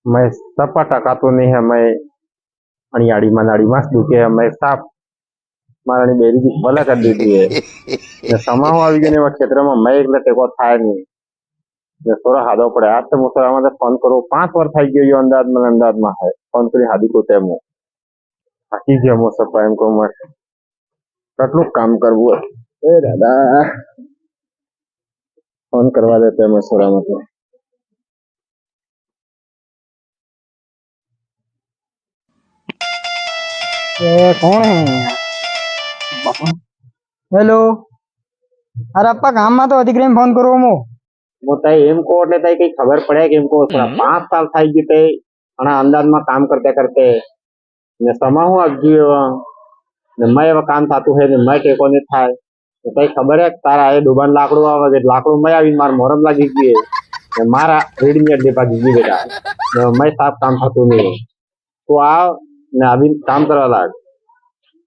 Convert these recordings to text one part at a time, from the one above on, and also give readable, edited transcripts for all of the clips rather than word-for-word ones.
मैं सपा टका तो नहीं है मैं अणियाड़ी मनाड़ी मस्त दुखे है मैं साफ मारानी बेरी की भला कर दीधी है ने समाव આવી ગયો ને એવા ક્ષેત્રમાં મેં એકલા ટેકો થાય નહીં ને થોડા હાદો પડે આજ તો મુસલમાને ફોન કરો 5 વાર થઈ ગયો અંદાજમાં હે ફોન કરી હાદી કો તેમો બાકી જે મો સપા એમ કો મત કેટલું કામ કરવું એ દાદા ફોન કરવા દે તેમ સોરામાં તો ये कौन है? हेलो अरे अप्पा काम में तो अधिग्रह फोन करो मो મોટા એમ કો એટલે તઈ કઈ ખબર પડે કે એમ કો થોડા 5 સાલ થઈ ગઈ તે અને અંદાજમાં કામ કરતે કરતે ને સમા હું અગજી ને મેં એવા કામ થતું હે ને મેં ટેકો ને થાય તો કઈ ખબર હે તારા એ ડુબાન લાકડું આવે કે લાકડું મેં આવીને માર મોરમ લાગી ગઈ ને મારા રેડી ને ડે ભાગી ગઈ બેટા ને મેં સાફ કામ થતું નહીં તો આવ ને આવી કામ કરવા લાગ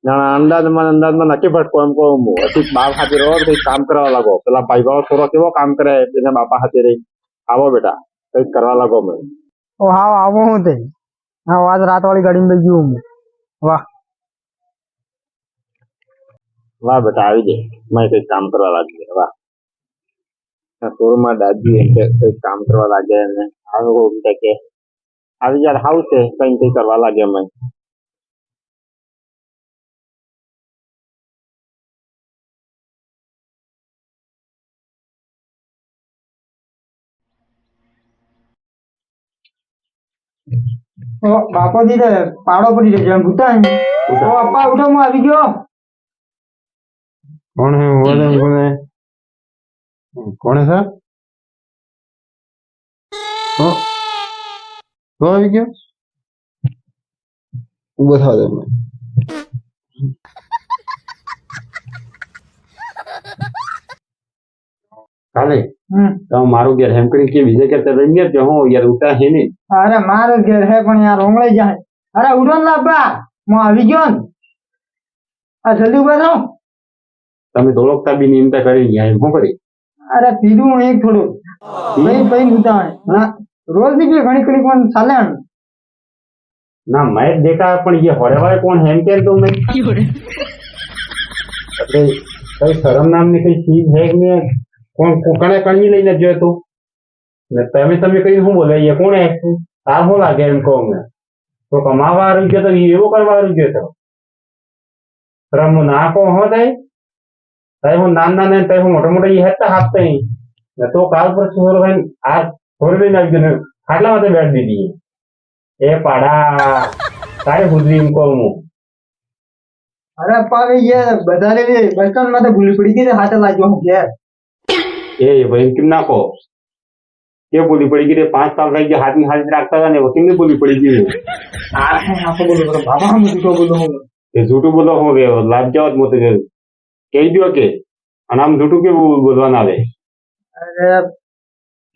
ના અંદાજમાં નક્કી ભટકો એમ કહું હું હજી બાપ હાથે રહો કઈ કામ કરવા લાગો પેલા ભાઈ ભાવ થોડો કેવો કામ કરે એના બાપા હાથે રહી આવો બેટા કઈક કરવા લાગો મેં ओ हाँ आवो हूँ ते हाँ आज रात वाली गाड़ी में बैठी हूँ मैं। वाह વાહ બેટા આવી દે મેં કઈક કામ કરવા લાગી વાહ શોરૂમમાં દાદી એમ કે કઈક કામ કરવા લાગે અને આવો એમ કે આવી યાર હાઉ છે કઈ કઈ કરવા લાગે મેં ओ बापो दी दे पाड़ो पड़ी रे जम भूता है ओ अप्पा उठो मैं अभी गयो कौन है वो कौन है सर तो अभी क्या बता दे मैं काले तो मारो गेर हेम करी के विजय करते रहिए जो हो यार उठा है नहीं अरे मारो घर है पण यार ओंगळे जाए अरे उठो ना अप्पा मैं अभी गयो आ जल्दी उभा रहो તમે દોડકતા બી નિયમતા કરી ગયા એમ શું કરી अरे पीडू हूँ एक थोड़ो पई पई भूता है ना रोज भी जो घणी घणी पण चाले ના મેં દેખા પણ ये હોડે વાળે કોણ હેમ કે તો मैं એટલે કઈ શરમ નામની કઈ ચીજ હે કે નહીં કોણ કોકણે કણી લઈને જોયો તો ને તમે કઈ શું બોલે ये કોણ હે આ હું લાગે એમ કહું મેં તો કમાવા આવી ગયો તો એવો કરવા આવી ગયો તો શરમ ના કો હો થાય તઈ હું નાના ને તઈ હું મોટા મોટા હેતા હાથતા ને તો કાલ પર છોર ભાઈ આ છોર લઈને આવી ગયો ખાટલા માથે બેઠ દીધી એ પાડા તારે હુદરી એમ કહું હું अरे अप्पा ये बधारे बचपन में तो भूल पड़ी थी हाथ लागो हूँ यार એ ભાઈ કેમ ના કહો કે બોલી પડી ગઈ 5 સાલ થઈ ગયા હાથની હાથ રાખતા હતા ને કેમ બોલી પડી ગઈ आ है आपको बोलो बाबा हम झूठो बोलो हूँ એ જૂઠું બોલો હું કે લાજ જાવ મોતે કહી દો કે અને આમ જૂઠું કે બોલવાના આવે अरे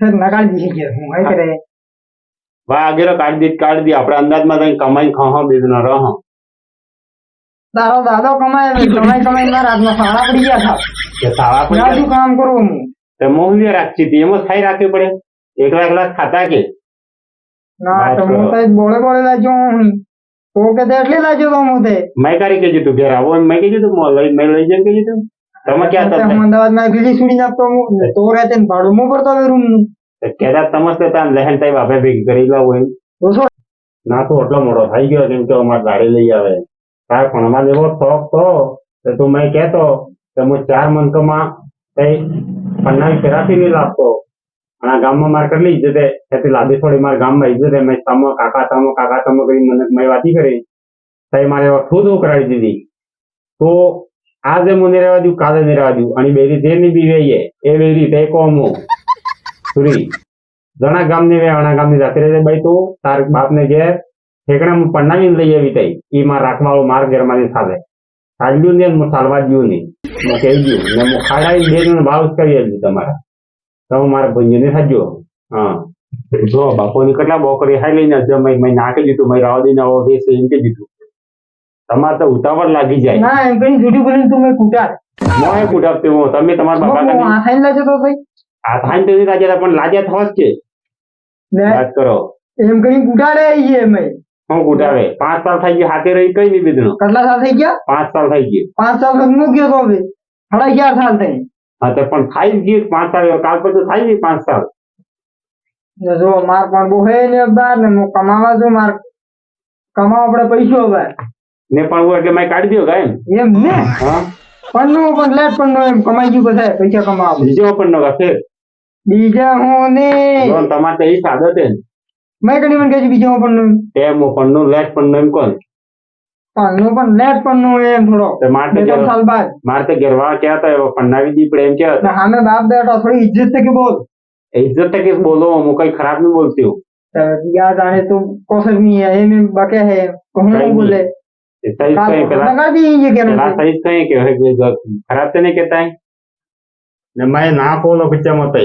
फिर नकाल दीजिए हूँ है करे ભાઈ આગળ કાઢ દી આપણે અંદાજમાં કઈ કમાઈ ખાવા બેસના રહ तारो दादा कमाए कमाई मार रात में साड़ा पड़ी गया था કે સાવા પડી राजू काम करो हूँ તે મોહલી રાખતી હતી એમ જ ખાઈ રાખવી પડે એકલા ખાતા કે ना बात तो करो। मुझे बोले बोले लाजो हूँ तो के देख ले लाजो तो मुझे મેં કરી કે તું ઘેર આવો મેં કીધું તું મેં લઈ જઈને કીધું તું તમે ક્યાં हम તમે अहमदाबाद में बिजली सुड़ी ना तो तो रहते हैं भाड़ू में पड़ता है रूम કેદા સમજતે તા લહેન તાઈ બાપે ભેગી કરી લાવો એમ तो सो ના તો એટલો મોટો થઈ ગયો કેમ કે અમારે ગાડી લઈ આવે તાર પણ અમારે એવો શોખ તો તું મેં કહેતો કે હું 4 મંથમાં કઈ પન્નાની ફેરાથી નહીં લાવતો અને આ ગામમાં મારે કેટલી ઇજ્જતે ત્યાંથી લાદી થોડી મારા ગામમાં ઇજ્જતે મેં કાકા તમો કરી મને મેં વાતી કરી તઈ મારે ઠૂ કરાવી દીધી તો આજે મને રહેવા દઉં કાલે નહીં રહેવા દઉં અને બેરી જેની બી વહીએ એ બેરી તે કોમ સુરી ઘણા ગામની વે ઘણા ગામની જાતી રહે ભાઈ તું તાર બાપને ઘેર ઠેકડા પન્નાવીને લઈ આવી તઈ એ માર રાખવાળો માર ઘેરમાંથી સાલે સાલ્યું ને હું સાલવા જ્યું નહીં હું કહી ગયું ને હું ખાડાઈ 2 જણ ભાવ કરી આવી તમારા તો મારા ભાઈને સાજો હા જો બાપોની કેટલા બોકરી હાઈ લઈને જો મેં નાખી દીધું મેં રાવ દઈને આવો દેશ એમ કે દીધું તમારે તો ઉતાવળ લાગી જાય ना एम कहीं झूठी बोली तुम कूटा મોહે કુટાપતે હો તમે તમારા બાપા वो आ खाई लाजो तो भाई આ થાન તો નહીં લાગ્યા પણ લાગ્યા થવા જ છે ने વાત કરો એમ કરીને ઉડાડે છે મેં હું ઉઠાવે 5 સાલ થઈ ગયા હાથે રહી કઈ નહીં બીજું કેટલા સાલ થઈ ગયા 5 સાલ થઈ ગયું 5 સાલ સુધી ગયો તો હવે 4.5 સાલ થઈ હા તો પણ થાય જ ગયું 5 સાલ કાલ પછી થાય ગઈ 5 સાલ ને જો માર પણ બહુ હે ને બાર ને હું કમાવા છું માર કમાવા પડે પૈસો હવે ને પણ હું એટલે મેં કાઢી દો ગાય એમ ને હા પણ પણ લેટ પણ એમ કમાઈ ગયું બધા પૈસા કમાવા બીજો પણ નો ફેર બીજા હું ને લોન તમારે તો એ સાદો છે ને મેં કદી મને કહે બીજા પણ એમ પણ નું લેટ પણ નું એમ કોણ પણ લેટ પણ એમ થોડો તો મારે તો 2-3 સાલ બાદ મારે તો ઘેરવાળા કહેતા એવો પણ નાવી દી પડે એમ ને કહેતા સામે બાપ બેટા થોડી ઇજ્જત થી કે બોલ इज्जत तक इस बोलो હું કઈ ખરાબ નહીં બોલતી હું याद आने तो कौशल नहीं है ये में बके है कहूँ नहीं। बोले सही कहीं पेला लगा दी ये क्या પેલા સહી કहीं કે ખરાબ તો નહીં કહેતા ને મેં ના બોલો બચ્ચા મત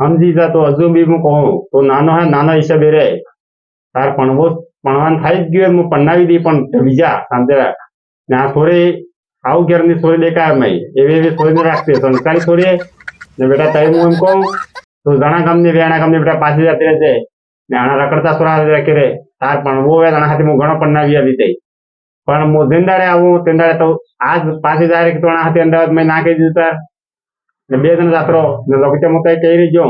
સમજી જા તો હજુ બી હું કહું તો નાનો હે નાના હિસાબે રે તાર ભણવાનું થઈ જ ગયું હું ભણાવી દી પણ બીજા સાંજે રાખ ને આ થોડી આવું ઘેરની થોડી દેખાય મેં એવી થોડી રાખતી સંસ્કારી થોડી ને બેટા તઈ હું એમ કહું તો ઘણા ગામની વેણા ગામની બેટા પાછી જતી રહેશે ને આના રખડતા થોડા રાખી રે તાર પણ બહુ આના હાથે હું ઘણો પણ નાવી આવી તઈ પણ હું દિનદાડે આવું દિનદાડે તો આજ પાછી જાય કે તોણા હાથે અમદાવાદ મેં નાખી દીધું તાર ને 2 જણ જાત્રો ને લોકો હું કઈ કહી રહી જો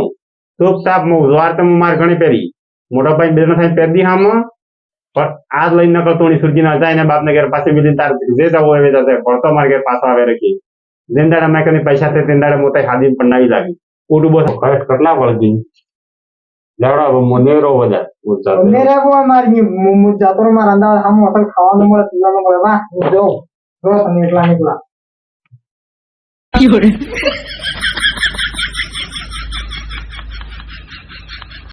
સૂપ સાપ હું જોવાર તો માર ઘણી પહેરી મોટા ભાઈ 2 જણ થાય પહેરી હામ પણ આજ લઈને નકળ તોણી સુરજી ના જાય ને બાપ ને ઘેર પાછી બીજી તાર જે જવું એવી જશે પડતો માર ઘેર પાછો આવે રાખી દિનદાડે મેં કદી પૈસા તે દિનદાડે મોટા હાદી પણ નાવી લાગી ઉડું બસ કેટલા વળગી લેવડા મોનેરો બધા मेरे को मारी मुझ जातो मार अंदाज हम होटल खावा न મળે પીવા ન મળે વાહ જો જો તમે એકલા નીકળા